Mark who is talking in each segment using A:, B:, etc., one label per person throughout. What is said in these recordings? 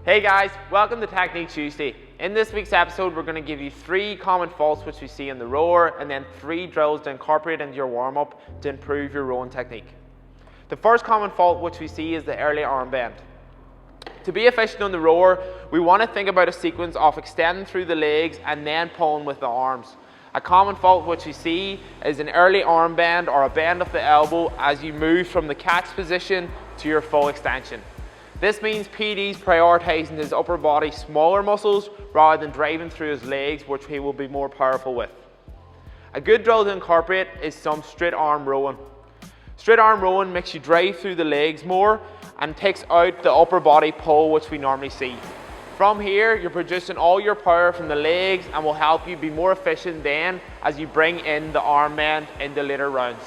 A: Hey guys, welcome to Technique Tuesday. In this week's episode, we're going to give you 3 common faults which we see in the rower and then 3 drills to incorporate into your warm-up to improve your rowing technique. The first common fault which we see is the early arm bend. To be efficient on the rower, we want to think about a sequence of extending through the legs and then pulling with the arms. A common fault which we see is an early arm bend or a bend of the elbow as you move from the catch position to your full extension. This means PD's prioritising his upper body smaller muscles rather than driving through his legs, which he will be more powerful with. A good drill to incorporate is some straight arm rowing. Straight arm rowing makes you drive through the legs more and takes out the upper body pull which we normally see. From here, you're producing all your power from the legs and will help you be more efficient then as you bring in the arm bend in the later rounds.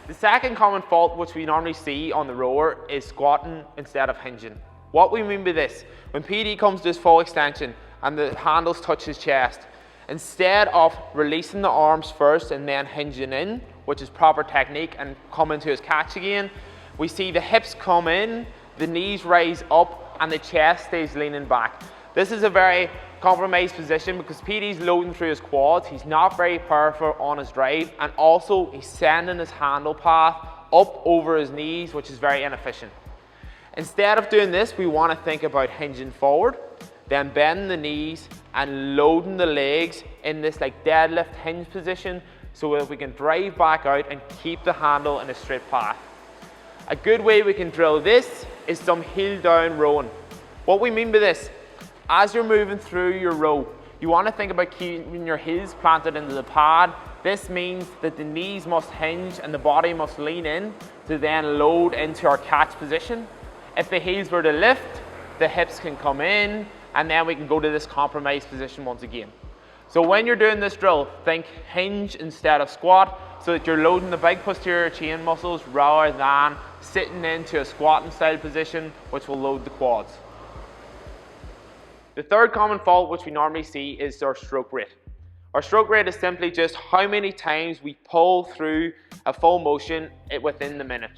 A: The second common fault which we normally see on the rower is squatting instead of hinging. What we mean by this, when PD comes to his full extension and the handles touch his chest, instead of releasing the arms first and then hinging in, which is proper technique, and coming to his catch again, we see the hips come in, the knees rise up and the chest stays leaning back. This is a very compromised position because PD's loading through his quads, he's not very powerful on his drive, and also he's sending his handle path up over his knees, which is very inefficient. Instead of doing this, we want to think about hinging forward, then bending the knees and loading the legs in this like deadlift hinge position so that we can drive back out and keep the handle in a straight path. A good way we can drill this is some heel down rowing. What we mean by this, as you're moving through your row, you want to think about keeping your heels planted into the pad. This means that the knees must hinge and the body must lean in to then load into our catch position. If the heels were to lift, the hips can come in and then we can go to this compromised position once again. So when you're doing this drill, think hinge instead of squat so that you're loading the big posterior chain muscles rather than sitting into a squatting style position which will load the quads. The third common fault which we normally see is our stroke rate. Our stroke rate is simply just how many times we pull through a full motion within the minute.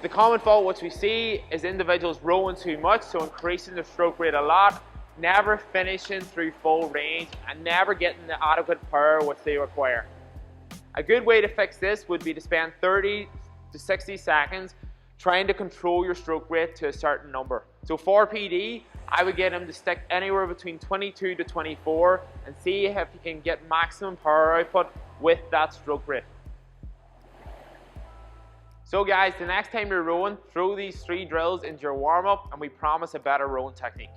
A: The common fault which we see is individuals rowing too much, so increasing their stroke rate a lot, never finishing through full range and never getting the adequate power which they require. A good way to fix this would be to spend 30 to 60 seconds trying to control your stroke rate to a certain number. So for PD, I would get him to stick anywhere between 22 to 24 and see if he can get maximum power output with that stroke rate. So guys, the next time you're rowing, throw these 3 drills into your warm-up and we promise a better rowing technique.